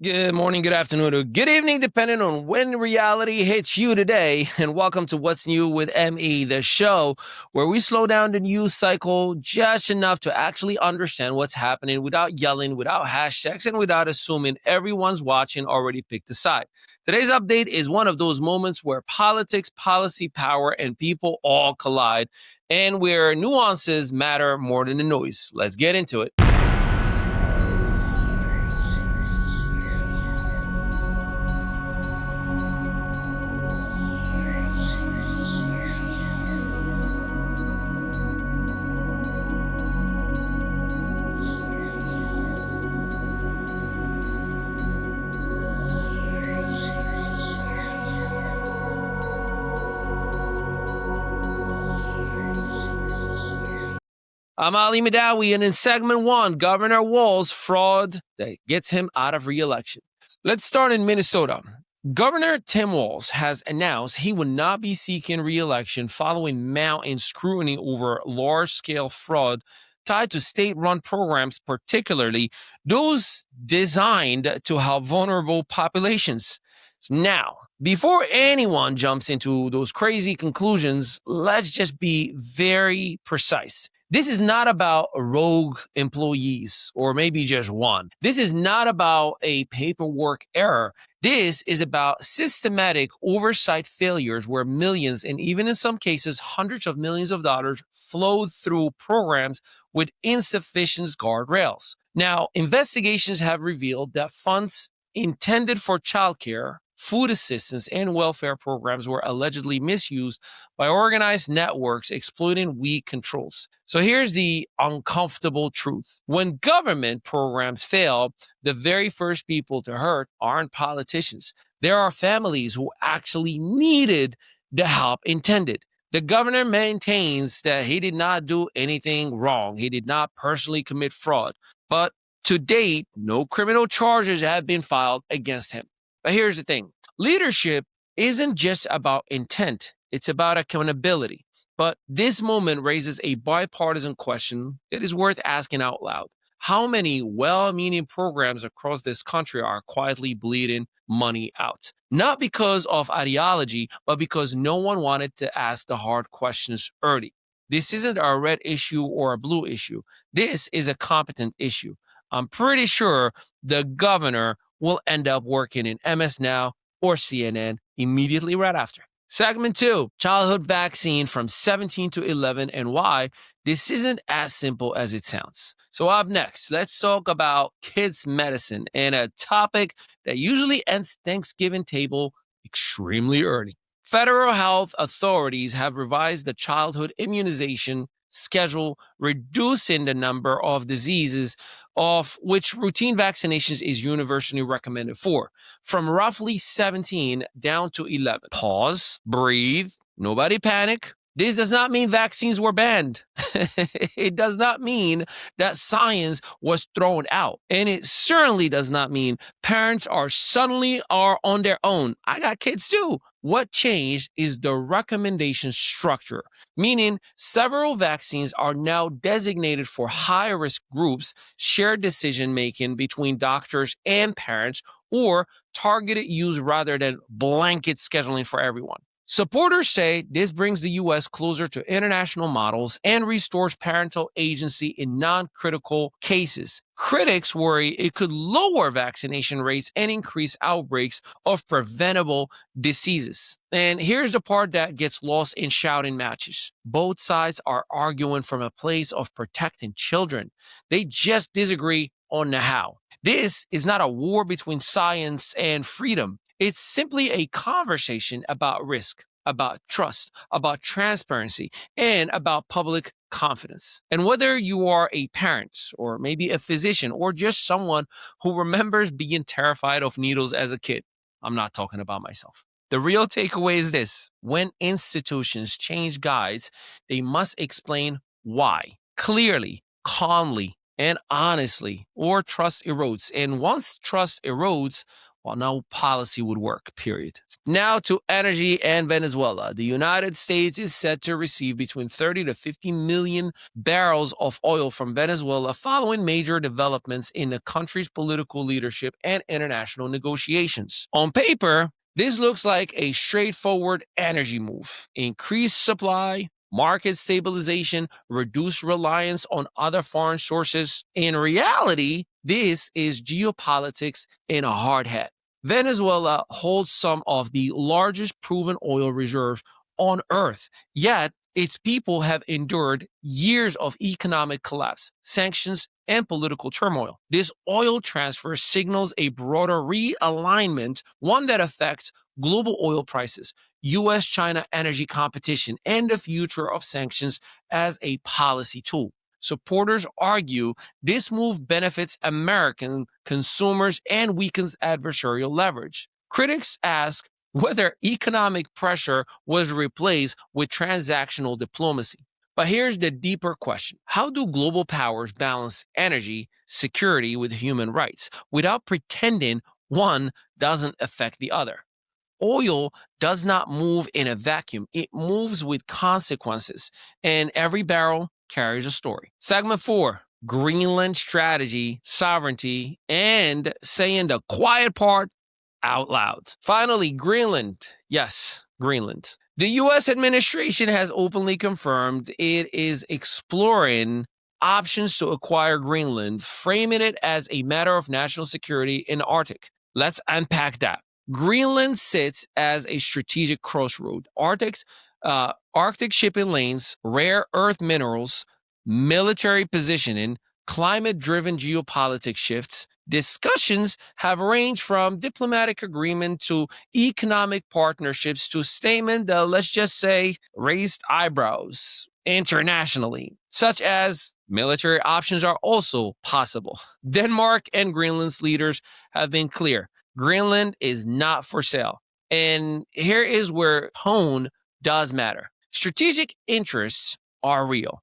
Good morning, good afternoon, or good evening, depending on when reality hits you today. And welcome to What's New with ME, the show where we slow down the news cycle just enough to actually understand what's happening without yelling, without hashtags, and without assuming everyone's watching already picked a side. Today's update is one of those moments where politics, policy, power, and people all collide, and where nuances matter more than the noise. Let's get into it. I'm Ali Mehdaoui, and in segment one, Governor Walz fraud that gets him out of re-election. Let's start in Minnesota. Governor Tim Walz has announced he will not be seeking re-election following mounting scrutiny over large-scale fraud tied to state-run programs, particularly those designed to help vulnerable populations. Now, before anyone jumps into those crazy conclusions, let's just be very precise. This is not about rogue employees or maybe just one. This is not about a paperwork error. This is about systematic oversight failures where millions and even in some cases hundreds of millions of dollars flowed through programs with insufficient guardrails. Now, investigations have revealed that funds intended for childcare, food assistance, and welfare programs were allegedly misused by organized networks exploiting weak controls. So here's the uncomfortable truth. When government programs fail, the very first people to hurt aren't politicians. There are families who actually needed the help intended. The governor maintains that he did not do anything wrong. He did not personally commit fraud. But to date, no criminal charges have been filed against him. But here's the thing. Leadership isn't just about intent. It's about accountability. But this moment raises a bipartisan question that is worth asking out loud. How many well-meaning programs across this country are quietly bleeding money out? Not because of ideology, but because no one wanted to ask the hard questions early. This isn't a red issue or a blue issue. This is a competent issue. I'm pretty sure the governor will end up working in MS Now or CNN immediately right after. Segment 2, childhood vaccine from 17 to 11 and why this isn't as simple as it sounds. So up next, let's talk about kids' medicine and a topic that usually ends Thanksgiving table extremely early. Federal health authorities have revised the childhood immunization schedule, reducing the number of diseases of which routine vaccinations is universally recommended for, from roughly 17 down to 11. Pause, breathe, nobody panic. This does not mean vaccines were banned. It does not mean that science was thrown out. And it certainly does not mean parents are suddenly on their own. I got kids too. What changed is the recommendation structure, meaning several vaccines are now designated for high-risk groups, shared decision-making between doctors and parents, or targeted use rather than blanket scheduling for everyone. Supporters say this brings the U.S. closer to international models and restores parental agency in non-critical cases. Critics worry it could lower vaccination rates and increase outbreaks of preventable diseases. And here's the part that gets lost in shouting matches. Both sides are arguing from a place of protecting children. They just disagree on the how. This is not a war between science and freedom. It's simply a conversation about risk, about trust, about transparency, and about public confidence. And whether you are a parent or maybe a physician or just someone who remembers being terrified of needles as a kid, I'm not talking about myself. The real takeaway is this: when institutions change guides, they must explain why clearly, calmly, and honestly, or trust erodes. And once trust erodes, Well, no policy would work, period. Now to energy and Venezuela. The United States is set to receive between 30 to 50 million barrels of oil from Venezuela following major developments in the country's political leadership and international negotiations. On paper, this looks like a straightforward energy move. Increased supply, market stabilization, reduced reliance on other foreign sources. In reality, this is geopolitics in a hard hat. Venezuela holds some of the largest proven oil reserves on earth, yet its people have endured years of economic collapse, sanctions, and political turmoil. This oil transfer signals a broader realignment, one that affects global oil prices, U.S.-China energy competition, and the future of sanctions as a policy tool. Supporters argue this move benefits American consumers and weakens adversarial leverage. Critics ask whether economic pressure was replaced with transactional diplomacy. But here's the deeper question. How do global powers balance energy security with human rights without pretending one doesn't affect the other? Oil does not move in a vacuum. It moves with consequences, and every barrel carries a story. Segment 4, Greenland strategy, sovereignty, and saying the quiet part out loud. Finally, Greenland. Yes, Greenland. The U.S. administration has openly confirmed it is exploring options to acquire Greenland, framing it as a matter of national security in the Arctic. Let's unpack that. Greenland sits as a strategic crossroad. Arctic shipping lanes, rare earth minerals, military positioning, climate-driven geopolitics shifts. Discussions have ranged from diplomatic agreement to economic partnerships to statement that, let's just say, raised eyebrows internationally, such as military options are also possible. Denmark and Greenland's leaders have been clear. Greenland is not for sale. And here is where tone does matter. Strategic interests are real.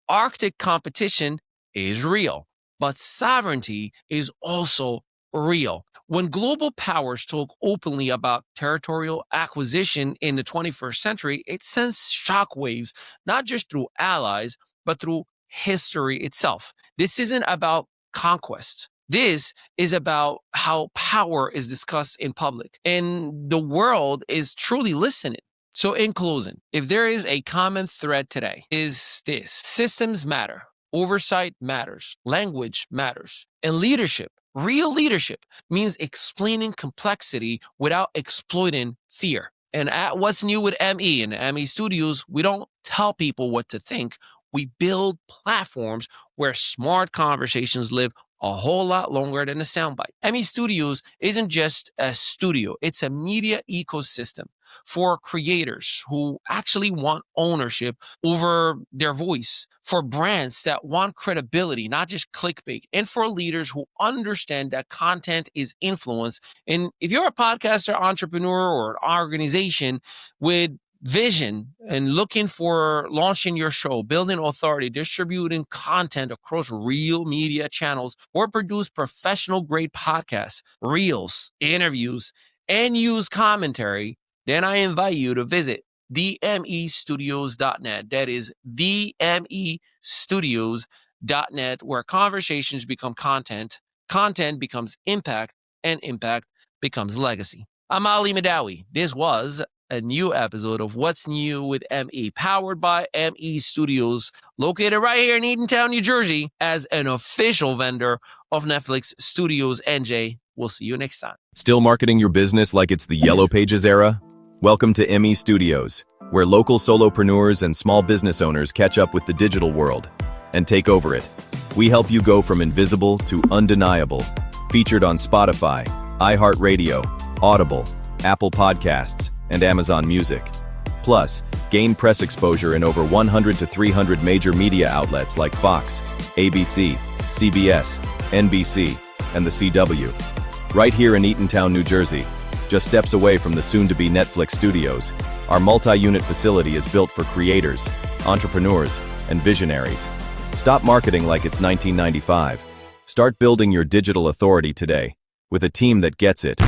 Arctic competition is real, but sovereignty is also real. When global powers talk openly about territorial acquisition in the 21st century, it sends shockwaves, not just through allies, but through history itself. This isn't about conquest. This is about how power is discussed in public, and the world is truly listening. So in closing, if there is a common thread today, is this: systems matter, oversight matters, language matters, and leadership, real leadership, means explaining complexity without exploiting fear. And at What's New with ME and ME Studios, we don't tell people what to think. We build platforms where smart conversations live a whole lot longer than a soundbite. ME Studios isn't just a studio, it's a media ecosystem for creators who actually want ownership over their voice, for brands that want credibility, not just clickbait, and for leaders who understand that content is influence. And if you're a podcaster, entrepreneur, or an organization with vision and looking for launching your show, building authority, distributing content across real media channels, or produce professional grade podcasts, reels, interviews, and use commentary, then I invite you to visit themestudios.net. That is themestudios.net, where conversations become content, content becomes impact, and impact becomes legacy. I'm Ali Mehdaoui. This was a new episode of What's New with ME, powered by ME Studios, located right here in Eatontown, New Jersey, as an official vendor of Netflix Studios NJ. We'll see you next time. Still marketing your business like it's the Yellow Pages era? Welcome to ME Studios, where local solopreneurs and small business owners catch up with the digital world and take over it. We help you go from invisible to undeniable. Featured on Spotify, iHeartRadio, Audible, Apple Podcasts, and Amazon Music. Plus, gain press exposure in over 100 to 300 major media outlets like Fox, ABC, CBS, NBC, and the CW. Right here in Eatontown, New Jersey, just steps away from the soon-to-be Netflix studios, our multi-unit facility is built for creators, entrepreneurs, and visionaries. Stop marketing like it's 1995. Start building your digital authority today with a team that gets it.